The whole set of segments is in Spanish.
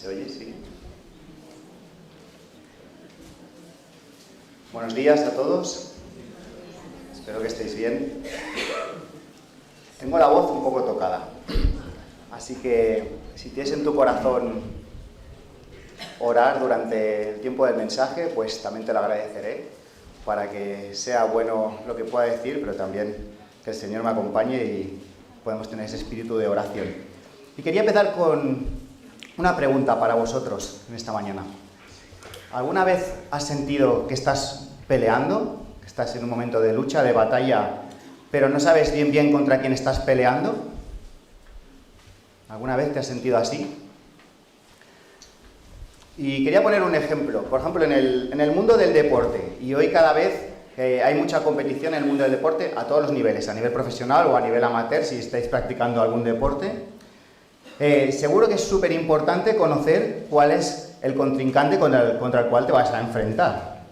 ¿Se oye? Sí. Buenos días a todos. Espero que estéis bien. Tengo la voz un poco tocada. Así que si tienes en tu corazón orar durante el tiempo del mensaje, pues también te lo agradeceré, para que sea bueno lo que pueda decir, pero también que el Señor me acompañe y podamos tener ese espíritu de oración. Y quería empezar con una pregunta para vosotros en esta mañana. ¿Alguna vez has sentido que estás peleando, que estás en un momento de lucha, de batalla, pero no sabes bien contra quién estás peleando? ¿Alguna vez te has sentido así? Y quería poner un ejemplo. Por ejemplo, en el mundo del deporte, y hoy cada vez hay mucha competición en el mundo del deporte a todos los niveles, a nivel profesional o a nivel amateur, si estáis practicando algún deporte. Seguro que es súper importante conocer cuál es el contrincante contra el cual te vas a enfrentar.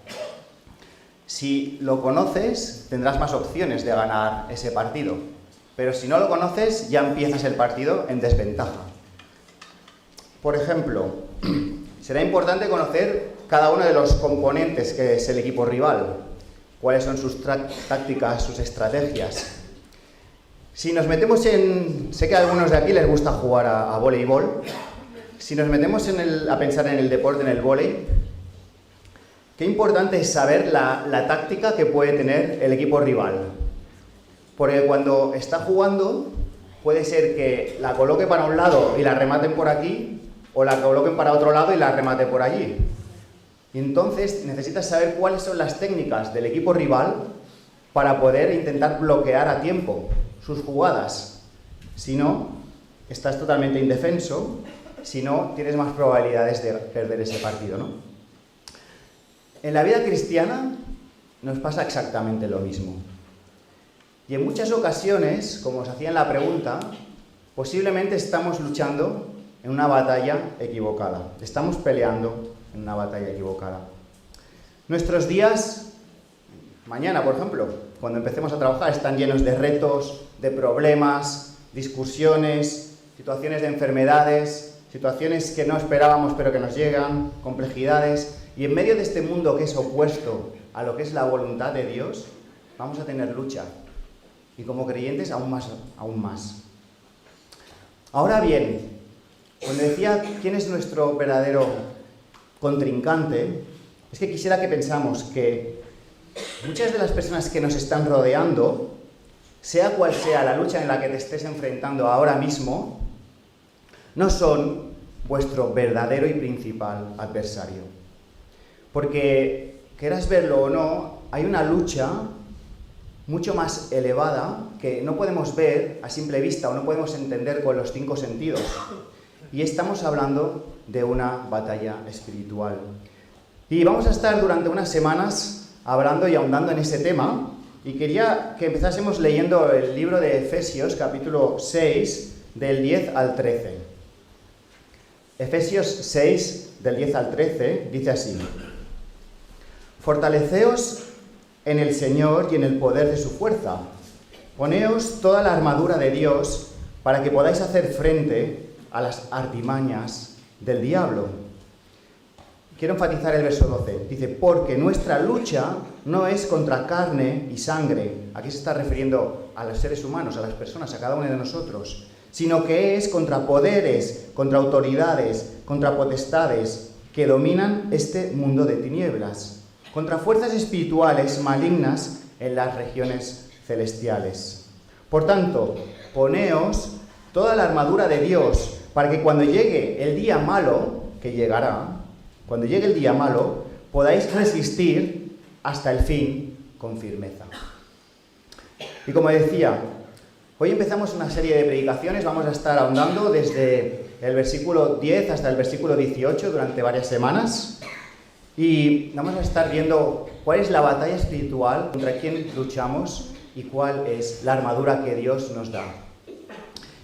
Si lo conoces, tendrás más opciones de ganar ese partido. Pero si no lo conoces, ya empiezas el partido en desventaja. Por ejemplo, será importante conocer cada uno de los componentes que es el equipo rival. Cuáles son sus tácticas, sus estrategias. Si nos metemos sé que a algunos de aquí les gusta jugar a voleibol. Si nos metemos a pensar en el deporte, en el vóley, qué importante es saber la táctica que puede tener el equipo rival. Porque cuando está jugando, puede ser que la coloque para un lado y la rematen por aquí, o la coloquen para otro lado y la remate por allí. Y entonces necesitas saber cuáles son las técnicas del equipo rival para poder intentar bloquear a tiempo sus jugadas. Si no, estás totalmente indefenso, si no, tienes más probabilidades de perder ese partido, ¿no? En la vida cristiana nos pasa exactamente lo mismo. Y en muchas ocasiones, como os hacía en la pregunta, posiblemente estamos luchando en una batalla equivocada. Estamos peleando en una batalla equivocada. Nuestros días, mañana por ejemplo, cuando empecemos a trabajar, están llenos de retos, de problemas, discusiones, situaciones de enfermedades, situaciones que no esperábamos pero que nos llegan, complejidades. Y en medio de este mundo que es opuesto a lo que es la voluntad de Dios, vamos a tener lucha. Y como creyentes, aún más. Ahora bien, cuando decía quién es nuestro verdadero contrincante, es que quisiera que pensamos que muchas de las personas que nos están rodeando, sea cual sea la lucha en la que te estés enfrentando ahora mismo, no son vuestro verdadero y principal adversario. Porque, quieras verlo o no, hay una lucha mucho más elevada que no podemos ver a simple vista o no podemos entender con los 5 sentidos. Y estamos hablando de una batalla espiritual. Y vamos a estar durante unas semanas hablando y ahondando en ese tema. Y quería que empezásemos leyendo el libro de Efesios, capítulo 6, del 10 al 13. Efesios 6, del 10 al 13, dice así: Fortaleceos en el Señor y en el poder de su fuerza. Poneos toda la armadura de Dios para que podáis hacer frente a las artimañas del diablo. Quiero enfatizar el verso 12. Dice, porque nuestra lucha no es contra carne y sangre. Aquí se está refiriendo a los seres humanos, a las personas, a cada uno de nosotros. Sino que es contra poderes, contra autoridades, contra potestades que dominan este mundo de tinieblas. Contra fuerzas espirituales malignas en las regiones celestiales. Por tanto, poneos toda la armadura de Dios para que cuando llegue el día malo, que llegará, cuando llegue el día malo, podáis resistir hasta el fin con firmeza. Y como decía, hoy empezamos una serie de predicaciones, vamos a estar ahondando desde el versículo 10 hasta el versículo 18 durante varias semanas. Y vamos a estar viendo cuál es la batalla espiritual, contra quién luchamos y cuál es la armadura que Dios nos da.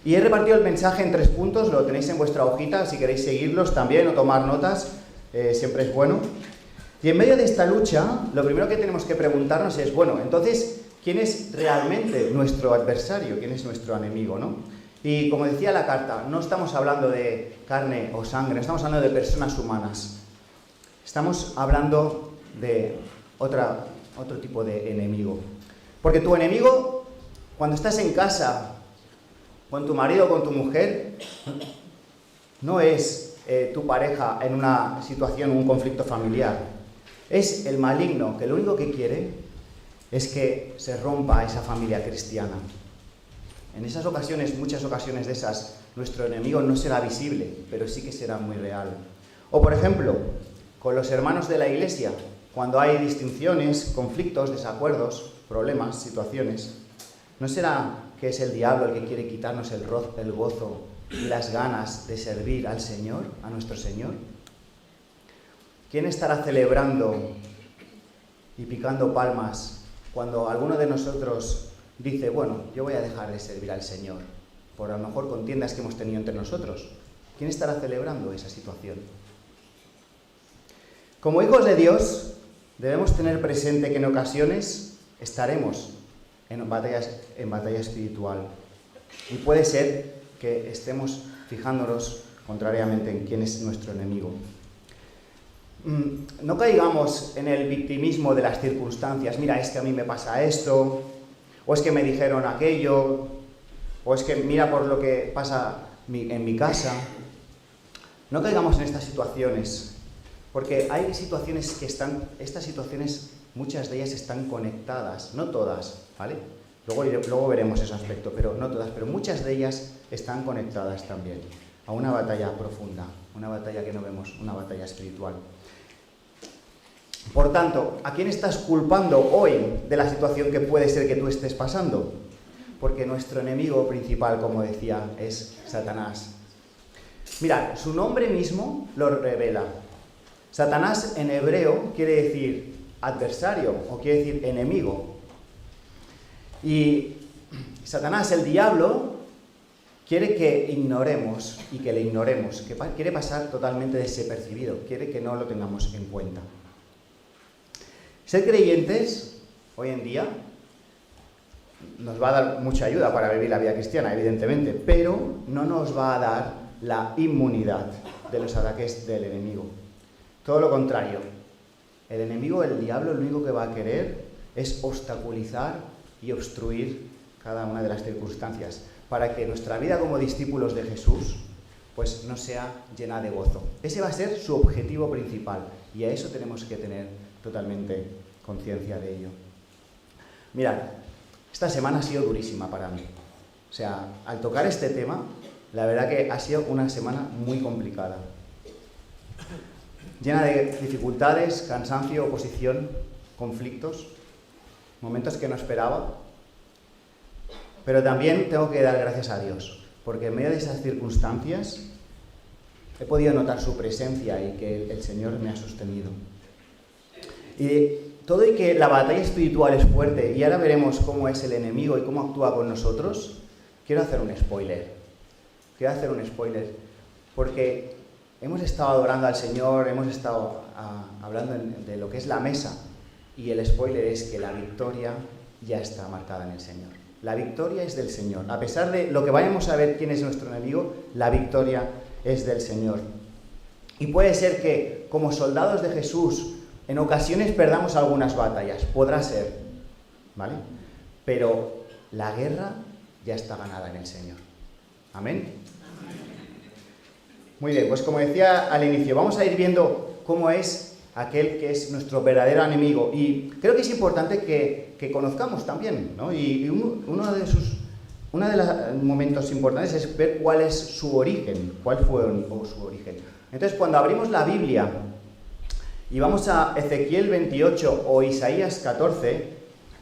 Y he repartido el mensaje en 3 puntos, lo tenéis en vuestra hojita, si queréis seguirlos también o tomar notas, siempre es bueno. Y en medio de esta lucha, lo primero que tenemos que preguntarnos es, bueno, entonces, ¿quién es realmente nuestro adversario? ¿Quién es nuestro enemigo, no? Y como decía la carta, no estamos hablando de carne o sangre, estamos hablando de personas humanas. Estamos hablando de otro tipo de enemigo. Porque tu enemigo, cuando estás en casa, con tu marido o con tu mujer, no es tu pareja en una situación, un conflicto familiar. Es el maligno, que lo único que quiere es que se rompa esa familia cristiana. En esas ocasiones, muchas ocasiones de esas, nuestro enemigo no será visible, pero sí que será muy real. O por ejemplo, con los hermanos de la iglesia, cuando hay distinciones, conflictos, desacuerdos, problemas, situaciones, ¿no será que es el diablo el que quiere quitarnos el gozo y las ganas de servir al Señor, a nuestro Señor? ¿Quién estará celebrando y picando palmas cuando alguno de nosotros dice, bueno, yo voy a dejar de servir al Señor, por a lo mejor contiendas que hemos tenido entre nosotros? ¿Quién estará celebrando esa situación? Como hijos de Dios, debemos tener presente que en ocasiones estaremos en batalla espiritual. Y puede ser que estemos fijándonos contrariamente en quién es nuestro enemigo. No caigamos en el victimismo de las circunstancias. Mira, es que a mí me pasa esto, o es que me dijeron aquello, o es que mira por lo que pasa en mi casa. No caigamos en estas situaciones, porque hay situaciones estas situaciones, muchas de ellas están conectadas, no todas, ¿vale? Luego veremos ese aspecto, pero no todas, pero muchas de ellas están conectadas también a una batalla profunda, una batalla que no vemos, una batalla espiritual. Por tanto, ¿a quién estás culpando hoy de la situación que puede ser que tú estés pasando? Porque nuestro enemigo principal, como decía, es Satanás. Mirad, su nombre mismo lo revela. Satanás en hebreo quiere decir adversario o quiere decir enemigo. Y Satanás, el diablo, quiere que ignoremos y que le ignoremos, que quiere pasar totalmente desapercibido, quiere que no lo tengamos en cuenta. Ser creyentes, hoy en día, nos va a dar mucha ayuda para vivir la vida cristiana, evidentemente, pero no nos va a dar la inmunidad de los ataques del enemigo. Todo lo contrario. El enemigo, el diablo, lo único que va a querer es obstaculizar y obstruir cada una de las circunstancias para que nuestra vida como discípulos de Jesús pues no sea llena de gozo. Ese va a ser su objetivo principal y a eso tenemos que tener totalmente conciencia de ello. Mirad, esta semana ha sido durísima para mí. O sea, al tocar este tema, la verdad que ha sido una semana muy complicada. Llena de dificultades, cansancio, oposición, conflictos, momentos que no esperaba. Pero también tengo que dar gracias a Dios, porque en medio de esas circunstancias he podido notar su presencia y que el Señor me ha sostenido. Y todo y que la batalla espiritual es fuerte, y ahora veremos cómo es el enemigo y cómo actúa con nosotros, quiero hacer un spoiler. Porque hemos estado adorando al Señor, hemos estado hablando de lo que es la mesa, y el spoiler es que la victoria ya está marcada en el Señor. La victoria es del Señor. A pesar de lo que vayamos a ver quién es nuestro enemigo, la victoria es del Señor. Y puede ser que, como soldados de Jesús, en ocasiones perdamos algunas batallas. Podrá ser, ¿vale? Pero la guerra ya está ganada en el Señor. ¿Amén? Muy bien, pues como decía al inicio, vamos a ir viendo cómo es aquel que es nuestro verdadero enemigo. Y creo que es importante que conozcamos también, ¿no? Y uno de los momentos importantes es ver cuál es su origen, cuál fue su origen. Entonces, cuando abrimos la Biblia y vamos a Ezequiel 28 o Isaías 14,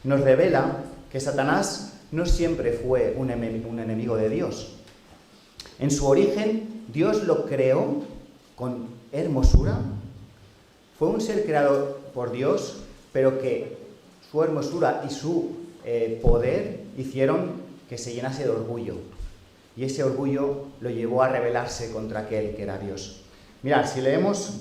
nos revela que Satanás no siempre fue un enemigo de Dios. En su origen, Dios lo creó con hermosura. Fue un ser creado por Dios, pero que su hermosura y su poder hicieron que se llenase de orgullo. Y ese orgullo lo llevó a rebelarse contra aquel que era Dios. Mirad, si leemos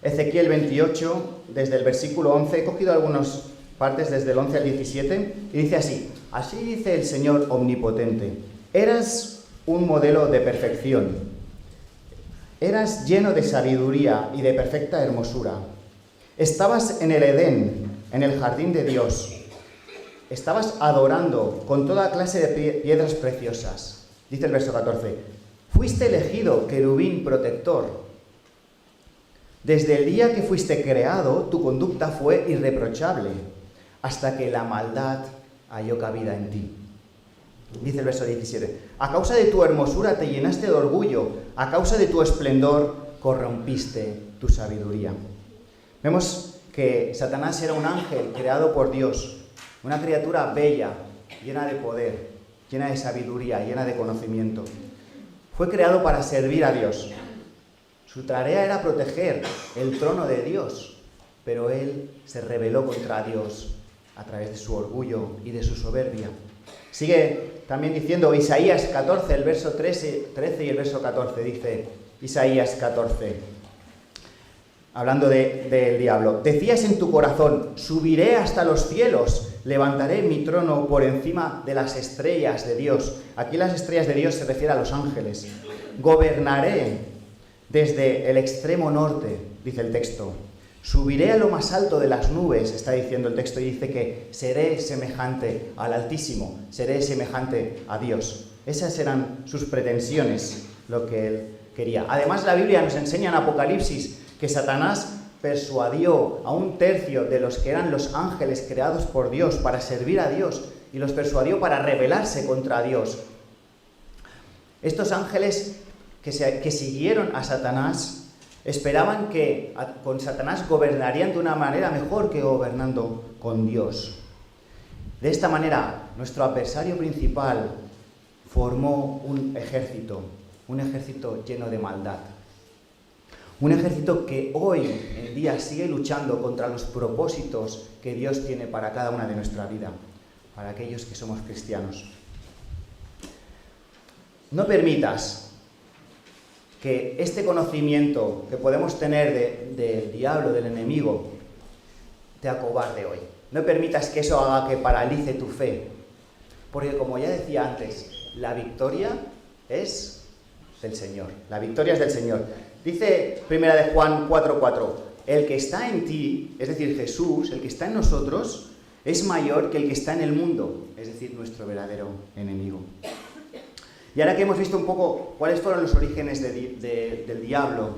Ezequiel 28, desde el versículo 11, he cogido algunas partes desde el 11 al 17, y dice así: así dice el Señor omnipotente, Eras un modelo de perfección. Eras lleno de sabiduría y de perfecta hermosura. Estabas en el Edén, en el jardín de Dios. Estabas adorando con toda clase de piedras preciosas. Dice el verso 14, fuiste elegido querubín protector. Desde el día que fuiste creado, tu conducta fue irreprochable, hasta que la maldad halló cabida en ti. Dice el verso 17, a causa de tu hermosura te llenaste de orgullo, a causa de tu esplendor corrompiste tu sabiduría. Vemos que Satanás era un ángel creado por Dios, una criatura bella, llena de poder, llena de sabiduría, llena de conocimiento. Fue creado para servir a Dios. Su tarea era proteger el trono de Dios, pero él se rebeló contra Dios a través de su orgullo y de su soberbia. Sigue también diciendo Isaías 14, el verso 13 y el verso 14, dice Isaías 14. Hablando del diablo, decías en tu corazón, subiré hasta los cielos, levantaré mi trono por encima de las estrellas de Dios. Aquí las estrellas de Dios se refiere a los ángeles. Gobernaré desde el extremo norte, dice el texto. Subiré a lo más alto de las nubes, está diciendo el texto, y dice que seré semejante al Altísimo, seré semejante a Dios. Esas eran sus pretensiones, lo que él quería. Además, la Biblia nos enseña en Apocalipsis que Satanás persuadió a un tercio de los que eran los ángeles creados por Dios para servir a Dios y los persuadió para rebelarse contra Dios. Estos ángeles que siguieron a Satanás esperaban que con Satanás gobernarían de una manera mejor que gobernando con Dios. De esta manera, nuestro adversario principal formó un ejército lleno de maldad. Un ejército que hoy en día sigue luchando contra los propósitos que Dios tiene para cada una de nuestra vida, para aquellos que somos cristianos. No permitas que este conocimiento que podemos tener del diablo, del enemigo, te acobarde hoy. No permitas que eso haga que paralice tu fe, porque como ya decía antes, la victoria es del Señor. La victoria es del Señor. Dice 1 de Juan 4:4, el que está en ti, es decir, Jesús, el que está en nosotros, es mayor que el que está en el mundo, es decir, nuestro verdadero enemigo. Y ahora que hemos visto un poco cuáles fueron los orígenes del diablo,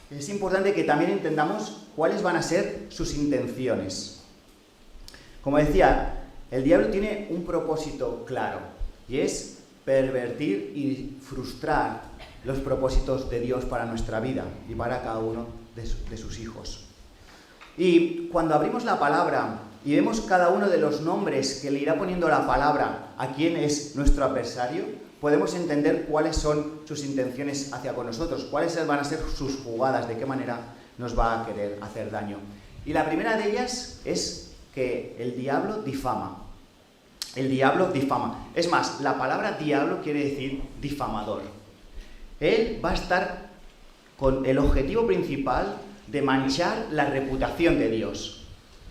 es importante que también entendamos cuáles van a ser sus intenciones. Como decía, el diablo tiene un propósito claro, y es pervertir y frustrar los propósitos de Dios para nuestra vida y para cada uno de sus hijos. Y cuando abrimos la palabra y vemos cada uno de los nombres que le irá poniendo la palabra a quién es nuestro adversario, podemos entender cuáles son sus intenciones hacia con nosotros, cuáles van a ser sus jugadas, de qué manera nos va a querer hacer daño. Y la primera de ellas es que el diablo difama. El diablo difama. Es más, la palabra diablo quiere decir difamador. Él va a estar con el objetivo principal de manchar la reputación de Dios.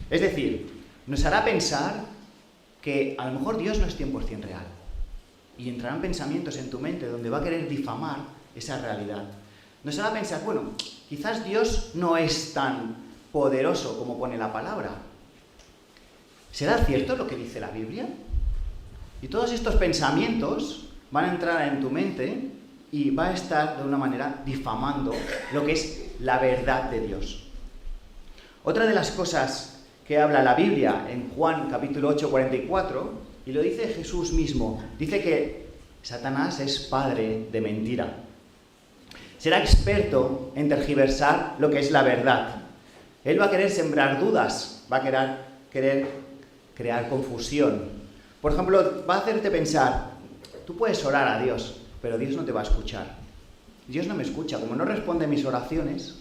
Es decir, nos hará pensar que a lo mejor Dios no es 100% real. Y entrarán pensamientos en tu mente donde va a querer difamar esa realidad. Nos hará pensar, bueno, quizás Dios no es tan poderoso como pone la palabra. ¿Será cierto lo que dice la Biblia? Y todos estos pensamientos van a entrar en tu mente y va a estar de una manera difamando lo que es la verdad de Dios. Otra de las cosas que habla la Biblia en Juan capítulo 8, 44, y lo dice Jesús mismo, dice que Satanás es padre de mentira. Será experto en tergiversar lo que es la verdad. Él va a querer sembrar dudas, va a querer crear confusión. Por ejemplo, va a hacerte pensar, tú puedes orar a Dios, pero Dios no te va a escuchar. Dios no me escucha, como no responde mis oraciones.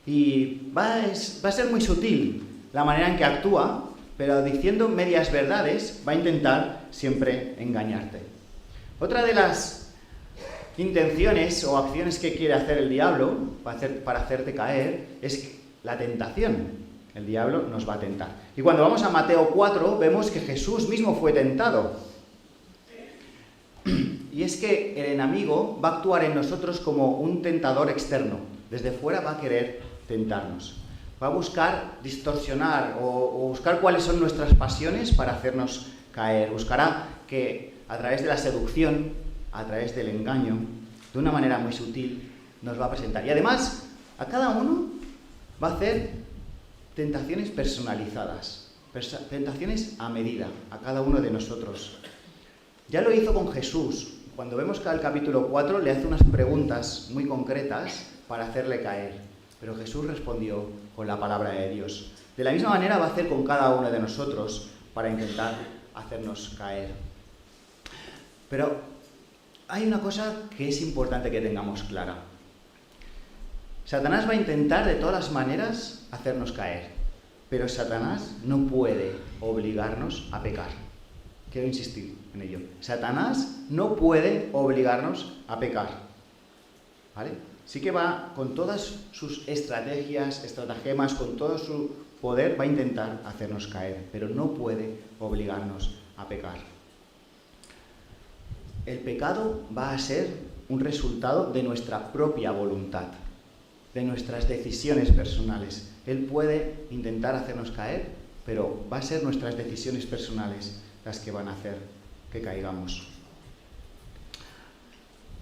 Y va a ser muy sutil la manera en que actúa, pero diciendo medias verdades va a intentar siempre engañarte. Otra de las intenciones o acciones que quiere hacer el diablo para hacerte caer es la tentación. El diablo nos va a tentar. Y cuando vamos a Mateo 4 vemos que Jesús mismo fue tentado. Y es que el enemigo va a actuar en nosotros como un tentador externo. Desde fuera va a querer tentarnos. Va a buscar distorsionar o buscar cuáles son nuestras pasiones para hacernos caer. Buscará que a través de la seducción, a través del engaño, de una manera muy sutil, nos va a presentar. Y además, a cada uno va a hacer tentaciones personalizadas, tentaciones a medida, a cada uno de nosotros. Ya lo hizo con Jesús. Cuando vemos que al capítulo 4 le hace unas preguntas muy concretas para hacerle caer. Pero Jesús respondió con la palabra de Dios. De la misma manera va a hacer con cada uno de nosotros para intentar hacernos caer. Pero hay una cosa que es importante que tengamos clara. Satanás va a intentar de todas las maneras hacernos caer, pero Satanás no puede obligarnos a pecar. Quiero insistir en ello. Satanás no puede obligarnos a pecar. ¿Vale? Sí que va con todas sus estrategias, estratagemas, con todo su poder, va a intentar hacernos caer, pero no puede obligarnos a pecar. El pecado va a ser un resultado de nuestra propia voluntad, de nuestras decisiones personales. Él puede intentar hacernos caer, pero va a ser nuestras decisiones personales las que van a hacer que caigamos.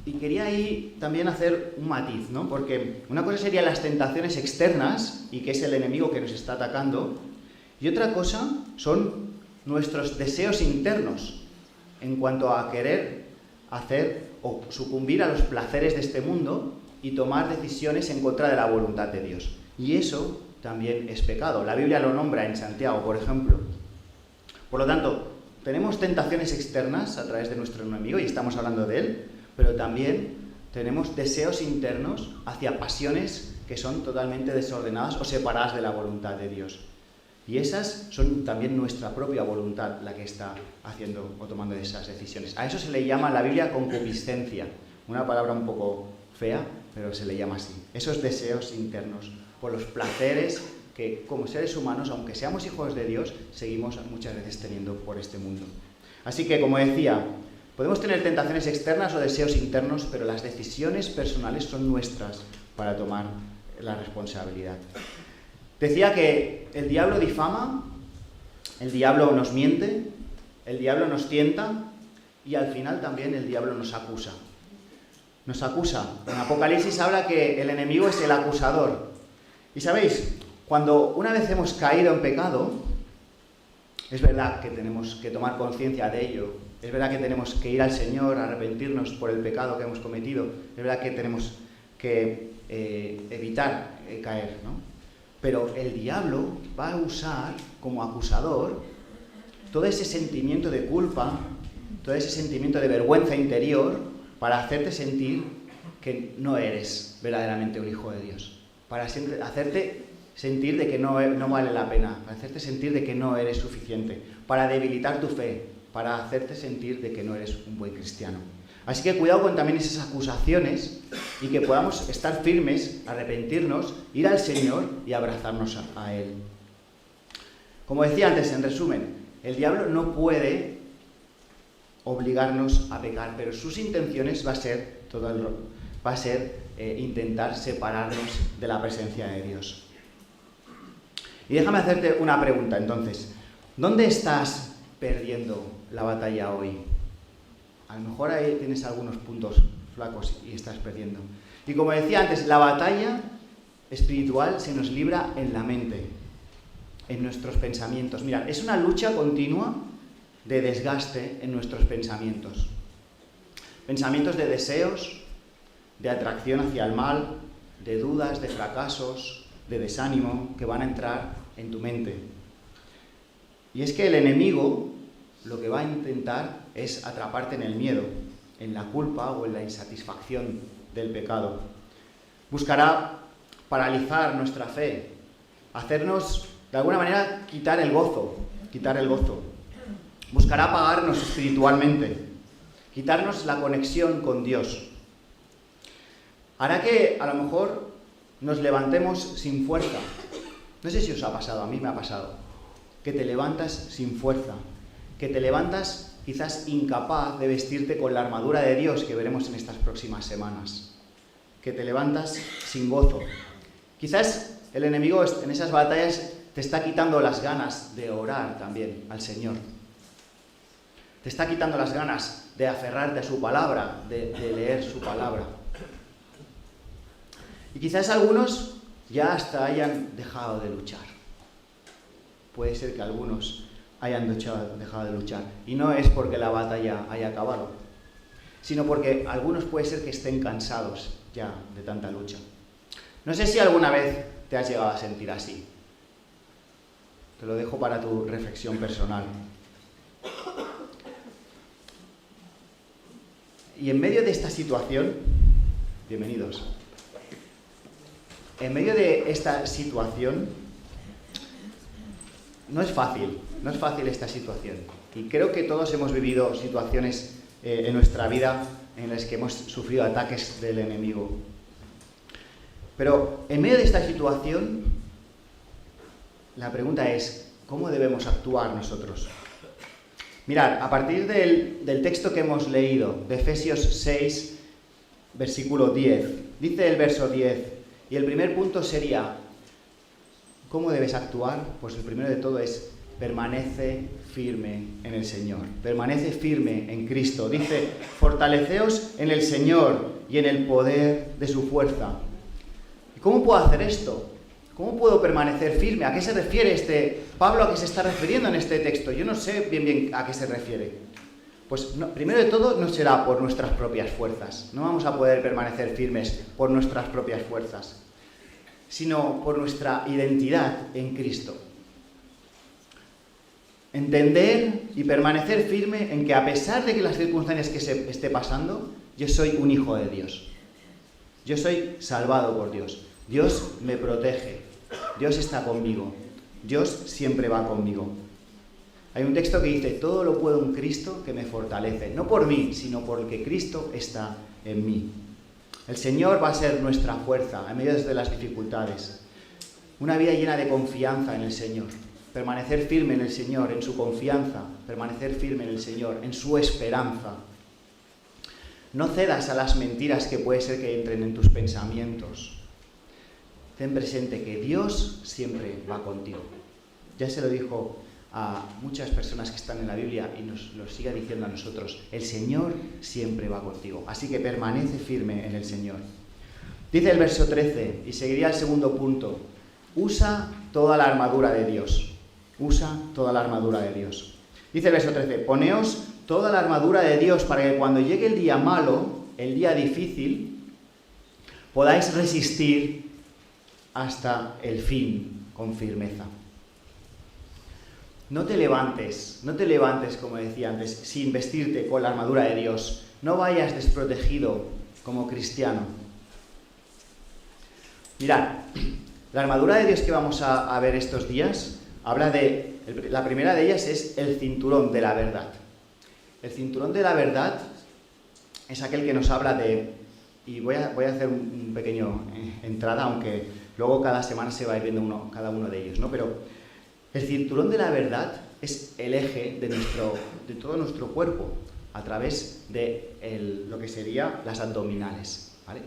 Y quería ahí también hacer un matiz, ¿no? Porque una cosa serían las tentaciones externas, y que es el enemigo que nos está atacando, y otra cosa son nuestros deseos internos, en cuanto a querer hacer o sucumbir a los placeres de este mundo y tomar decisiones en contra de la voluntad de Dios. Y eso también es pecado. La Biblia lo nombra en Santiago, por ejemplo. Por lo tanto, tenemos tentaciones externas a través de nuestro enemigo, y estamos hablando de él, pero también tenemos deseos internos hacia pasiones que son totalmente desordenadas o separadas de la voluntad de Dios. Y esas son también nuestra propia voluntad la que está haciendo o tomando esas decisiones. A eso se le llama en la Biblia concupiscencia, una palabra un poco fea, pero se le llama así. Esos deseos internos por los placeres que como seres humanos, aunque seamos hijos de Dios, seguimos muchas veces teniendo por este mundo. Así que, como decía, podemos tener tentaciones externas o deseos internos, pero las decisiones personales son nuestras para tomar la responsabilidad. Decía que el diablo difama, el diablo nos miente, el diablo nos tienta y al final también el diablo nos acusa. Nos acusa. En Apocalipsis habla que el enemigo es el acusador. Y sabéis, cuando una vez hemos caído en pecado, es verdad que tenemos que tomar conciencia de ello. Es verdad que tenemos que ir al Señor, arrepentirnos por el pecado que hemos cometido. Es verdad que tenemos que evitar caer, ¿no? Pero el diablo va a usar como acusador todo ese sentimiento de culpa, todo ese sentimiento de vergüenza interior para hacerte sentir que no eres verdaderamente un hijo de Dios. Para hacerte sentir de que no vale la pena, para hacerte sentir de que no eres suficiente, para debilitar tu fe, para hacerte sentir de que no eres un buen cristiano. Así que cuidado con también esas acusaciones y que podamos estar firmes, arrepentirnos, ir al Señor y abrazarnos a Él. Como decía antes, en resumen, el diablo no puede obligarnos a pecar, pero sus intenciones va a ser intentar separarnos de la presencia de Dios. Y déjame hacerte una pregunta entonces. ¿Dónde estás perdiendo la batalla hoy? A lo mejor ahí tienes algunos puntos flacos y estás perdiendo. Y como decía antes, la batalla espiritual se nos libra en la mente, en nuestros pensamientos. Mirad, es una lucha continua de desgaste en nuestros pensamientos. Pensamientos de deseos, de atracción hacia el mal, de dudas, de fracasos, de desánimo que van a entrar en tu mente. Y es que el enemigo lo que va a intentar es atraparte en el miedo, en la culpa o en la insatisfacción del pecado. Buscará paralizar nuestra fe, hacernos, de alguna manera, quitar el gozo. Buscará apagarnos espiritualmente, quitarnos la conexión con Dios. Hará que, a lo mejor, nos levantemos sin fuerza. No sé si os ha pasado, a mí me ha pasado. Que te levantas sin fuerza, que te levantas quizás incapaz de vestirte con la armadura de Dios que veremos en estas próximas semanas, que te levantas sin gozo. Quizás el enemigo en esas batallas te está quitando las ganas de orar también al Señor. Te está quitando las ganas de aferrarte a su palabra, de leer su palabra. Y quizás algunos ya hasta hayan dejado de luchar. Puede ser que algunos hayan dejado de luchar. Y no es porque la batalla haya acabado, sino porque algunos puede ser que estén cansados ya de tanta lucha. No sé si alguna vez te has llegado a sentir así. Te lo dejo para tu reflexión personal. Y en medio de esta situación, bienvenidos. En medio de esta situación, no es fácil esta situación. Y creo que todos hemos vivido situaciones en nuestra vida en las que hemos sufrido ataques del enemigo. Pero en medio de esta situación, la pregunta es, ¿cómo debemos actuar nosotros? Mirad, a partir del texto que hemos leído, de Efesios 6, versículo 10, dice el verso 10, y el primer punto sería, ¿cómo debes actuar? Pues el primero de todo es, permanece firme en el Señor, permanece firme en Cristo. Dice, fortaleceos en el Señor y en el poder de su fuerza. ¿Y cómo puedo hacer esto? ¿Cómo puedo permanecer firme? ¿A qué se refiere Pablo a qué se está refiriendo en este texto? Yo no sé bien a qué se refiere. Pues no, primero de todo no será por nuestras propias fuerzas. No vamos a poder permanecer firmes por nuestras propias fuerzas, sino por nuestra identidad en Cristo. Entender y permanecer firme en que a pesar de que las circunstancias que se esté pasando, yo soy un hijo de Dios. Yo soy salvado por Dios. Dios me protege. Dios está conmigo. Dios siempre va conmigo. Hay un texto que dice, todo lo puedo en Cristo que me fortalece. No por mí, sino porque Cristo está en mí. El Señor va a ser nuestra fuerza en medio de las dificultades. Una vida llena de confianza en el Señor. Permanecer firme en el Señor, en su confianza. Permanecer firme en el Señor, en su esperanza. No cedas a las mentiras que puede ser que entren en tus pensamientos. Ten presente que Dios siempre va contigo. Ya se lo dijo a muchas personas que están en la Biblia y nos lo sigue diciendo a nosotros. El Señor siempre va contigo. Así que permanece firme en el Señor. Dice el verso 13, y seguiría el segundo punto. Usa toda la armadura de Dios. Usa toda la armadura de Dios. Dice el verso 13, poneos toda la armadura de Dios para que cuando llegue el día malo, el día difícil, podáis resistir hasta el fin con firmeza. No te levantes, como decía antes, sin vestirte con la armadura de Dios. No vayas desprotegido como cristiano. Mirad, la armadura de Dios que vamos a ver estos días, habla de, la primera de ellas es el cinturón de la verdad. El cinturón de la verdad es aquel que nos habla de, y voy a hacer un pequeño entrada, aunque luego cada semana se va a ir viendo cada uno de ellos, ¿no? Pero el cinturón de la verdad es el eje de todo nuestro cuerpo, a través de lo que serían las abdominales, ¿vale?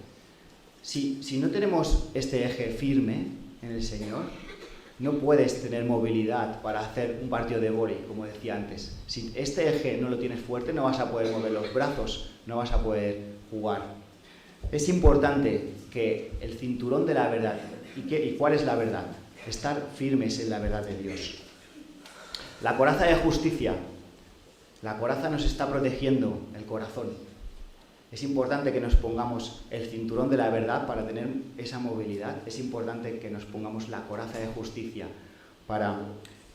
Si no tenemos este eje firme en el Señor, no puedes tener movilidad para hacer un partido de vóley, como decía antes. Si este eje no lo tienes fuerte, no vas a poder mover los brazos, no vas a poder jugar. Es importante que el cinturón de la verdad, ¿y cuál es la verdad? Estar firmes en la verdad de Dios. La coraza de justicia. La coraza nos está protegiendo el corazón. Es importante que nos pongamos el cinturón de la verdad para tener esa movilidad. Es importante que nos pongamos la coraza de justicia para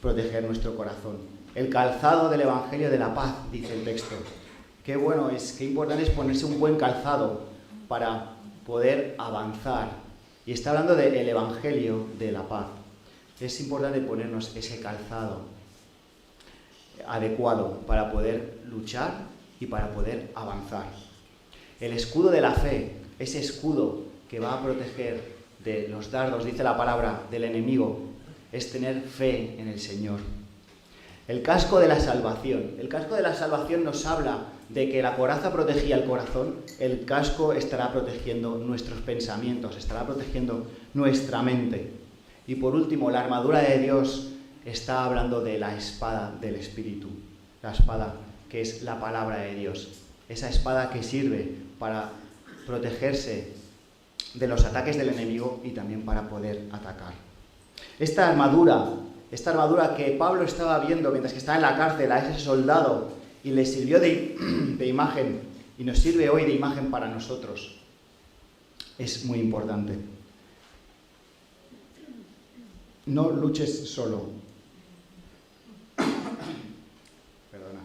proteger nuestro corazón. El calzado del Evangelio de la paz, dice el texto. Qué importante es ponerse un buen calzado para poder avanzar. Y está hablando del Evangelio de la paz. Es importante ponernos ese calzado adecuado para poder luchar y para poder avanzar. El escudo de la fe, ese escudo que va a proteger de los dardos, dice la palabra, del enemigo, es tener fe en el Señor. El casco de la salvación. El casco de la salvación nos habla de que la coraza protegía el corazón, el casco estará protegiendo nuestros pensamientos, estará protegiendo nuestra mente. Y por último, la armadura de Dios está hablando de la espada del Espíritu, la espada que es la palabra de Dios, esa espada que sirve para protegerse de los ataques del enemigo y también para poder atacar. Esta armadura que Pablo estaba viendo mientras que estaba en la cárcel a ese soldado y le sirvió de imagen y nos sirve hoy de imagen para nosotros, es muy importante. No luches solo. Perdona.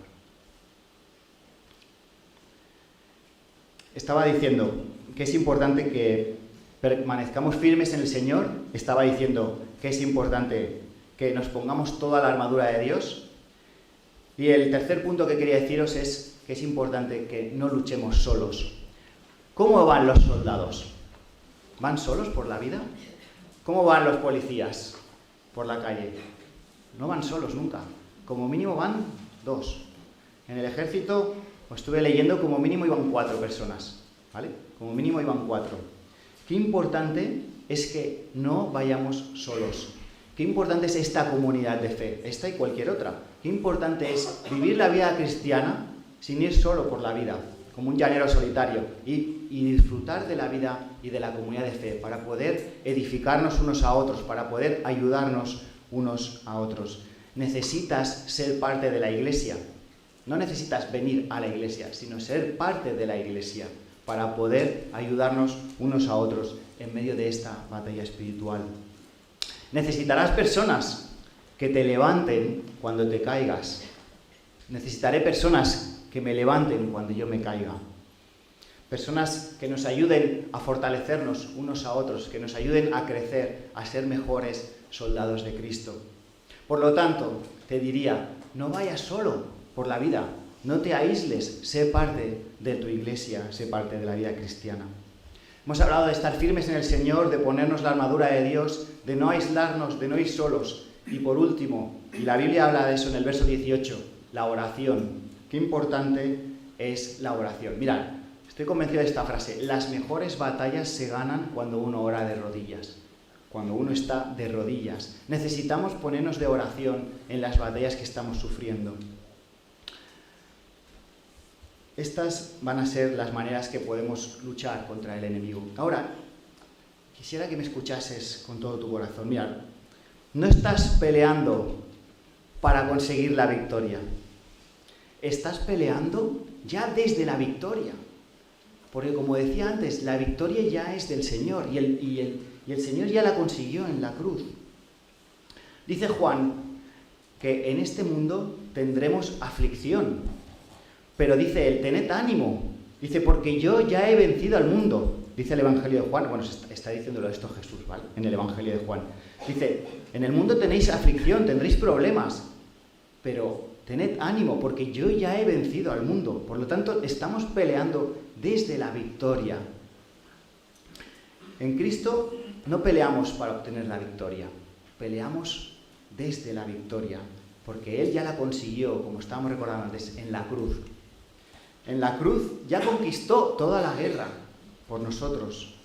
Estaba diciendo que es importante que permanezcamos firmes en el Señor. Estaba diciendo que es importante que nos pongamos toda la armadura de Dios. Y el tercer punto que quería deciros es que es importante que no luchemos solos. ¿Cómo van los soldados? ¿Van solos por la vida? ¿Cómo van los policías por la calle? No van solos nunca. Como mínimo van 2. En el ejército, pues estuve leyendo, como mínimo iban 4 personas, ¿vale? Como mínimo iban 4. Qué importante es que no vayamos solos. Qué importante es esta comunidad de fe, esta y cualquier otra. Qué importante es vivir la vida cristiana sin ir solo por la vida, como un llanero solitario, y disfrutar de la vida y de la comunidad de fe, para poder edificarnos unos a otros, para poder ayudarnos unos a otros. Necesitas ser parte de la iglesia. No necesitas venir a la iglesia, sino ser parte de la iglesia, para poder ayudarnos unos a otros en medio de esta batalla espiritual. Necesitarás personas que te levanten cuando te caigas. Necesitaré personas que me levanten cuando yo me caiga. Personas que nos ayuden a fortalecernos unos a otros, que nos ayuden a crecer, a ser mejores soldados de Cristo. Por lo tanto, te diría, no vayas solo por la vida, no te aísles, sé parte de tu iglesia, sé parte de la vida cristiana. Hemos hablado de estar firmes en el Señor, de ponernos la armadura de Dios, de no aislarnos, de no ir solos. Y por último, y la Biblia habla de eso en el verso 18, la oración. Qué importante es la oración. Mirad, estoy convencido de esta frase: las mejores batallas se ganan cuando uno ora de rodillas, cuando uno está de rodillas. Necesitamos ponernos de oración en las batallas que estamos sufriendo. Estas van a ser las maneras que podemos luchar contra el enemigo. Ahora, quisiera que me escuchases con todo tu corazón. Mirad, no estás peleando para conseguir la victoria. Estás peleando ya desde la victoria. Porque como decía antes, la victoria ya es del Señor y el Señor ya la consiguió en la cruz. Dice Juan que en este mundo tendremos aflicción. Pero dice él, tened ánimo. Dice, porque yo ya he vencido al mundo. Dice el Evangelio de Juan. Bueno, está diciéndolo esto Jesús, ¿vale? En el Evangelio de Juan. Dice, en el mundo tenéis aflicción, tendréis problemas. Pero tened ánimo, porque yo ya he vencido al mundo. Por lo tanto, estamos peleando desde la victoria. En Cristo no peleamos para obtener la victoria. Peleamos desde la victoria. Porque Él ya la consiguió, como estábamos recordando antes, en la cruz. En la cruz ya conquistó toda la guerra por nosotros.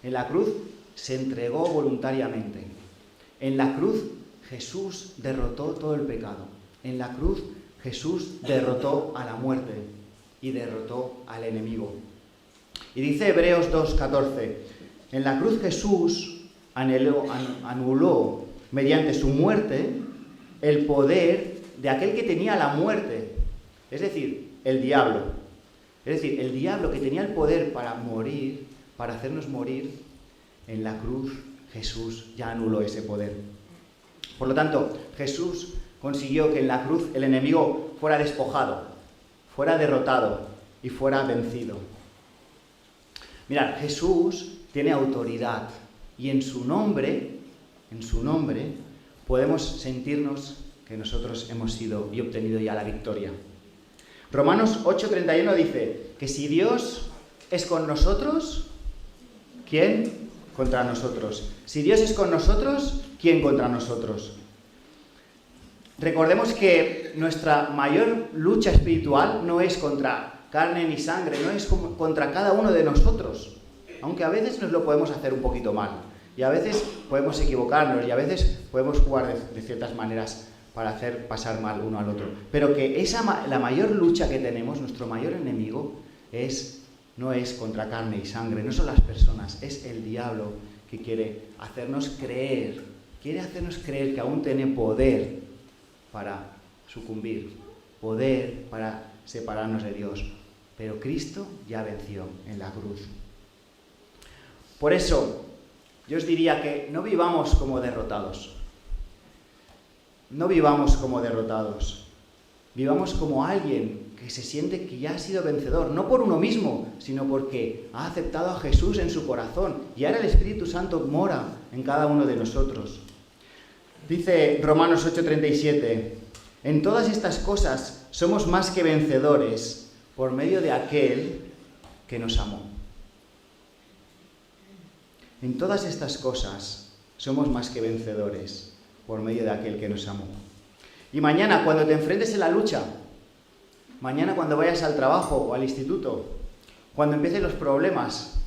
En la cruz se entregó voluntariamente. En la cruz Jesús derrotó todo el pecado. En la cruz Jesús derrotó a la muerte y derrotó al enemigo. Y dice Hebreos 2:14, en la cruz Jesús anuló mediante su muerte el poder de aquel que tenía la muerte, es decir, el diablo. Es decir, el diablo que tenía el poder para morir, para hacernos morir, en la cruz Jesús ya anuló ese poder. Por lo tanto, Jesús consiguió que en la cruz el enemigo fuera despojado, fuera derrotado y fuera vencido. Mirad, Jesús tiene autoridad y en su nombre, podemos sentirnos que nosotros hemos sido y obtenido ya la victoria. Romanos 8:31 dice que si Dios es con nosotros, ¿quién contra nosotros? Si Dios es con nosotros, ¿quién contra nosotros? Recordemos que nuestra mayor lucha espiritual no es contra carne ni sangre, no es contra cada uno de nosotros, aunque a veces nos lo podemos hacer un poquito mal, y a veces podemos equivocarnos, y a veces podemos jugar de ciertas maneras para hacer pasar mal uno al otro. Pero que la mayor lucha que tenemos, nuestro mayor enemigo, no es contra carne y sangre, no son las personas, es el diablo que quiere hacernos creer que aún tiene poder para sucumbir, poder para separarnos de Dios. Pero Cristo ya venció en la cruz. Por eso, yo os diría que no vivamos como derrotados. No vivamos como derrotados. Vivamos como alguien que se siente que ya ha sido vencedor, no por uno mismo, sino porque ha aceptado a Jesús en su corazón y ahora el Espíritu Santo mora en cada uno de nosotros. Dice Romanos 8:37, en todas estas cosas somos más que vencedores por medio de aquel que nos amó. En todas estas cosas somos más que vencedores por medio de aquel que nos amó. Y mañana, cuando te enfrentes en la lucha, mañana cuando vayas al trabajo o al instituto, cuando empiecen los problemas,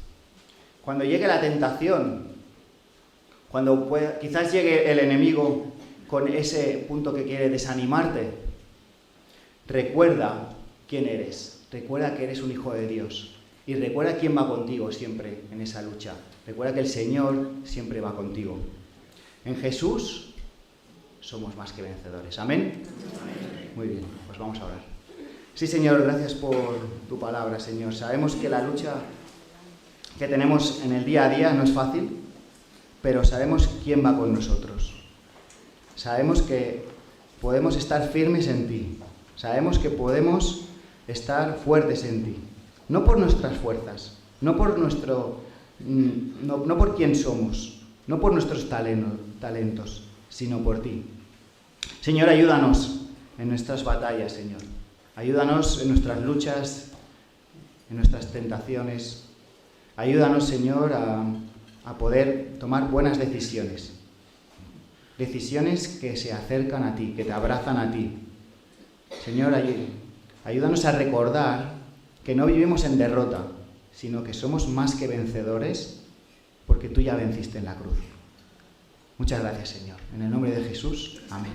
cuando llegue la tentación, cuando quizás llegue el enemigo con ese punto que quiere desanimarte, recuerda quién eres, recuerda que eres un hijo de Dios y recuerda quién va contigo siempre en esa lucha. Recuerda que el Señor siempre va contigo. En Jesús somos más que vencedores. ¿Amén? Amén. Muy bien, pues vamos a orar. Sí, Señor, gracias por tu palabra, Señor. Sabemos que la lucha que tenemos en el día a día no es fácil, pero sabemos quién va con nosotros. Sabemos que podemos estar firmes en ti. Sabemos que podemos estar fuertes en ti. No por nuestras fuerzas, no por quién somos, no por nuestros talentos, sino por ti. Señor, ayúdanos en nuestras batallas, Señor. Ayúdanos en nuestras luchas, en nuestras tentaciones. Ayúdanos, Señor, a poder tomar buenas decisiones. Decisiones que se acercan a ti, que te abrazan a ti. Señor, ayúdanos a recordar que no vivimos en derrota, sino que somos más que vencedores porque tú ya venciste en la cruz. Muchas gracias, Señor. En el nombre de Jesús. Amén.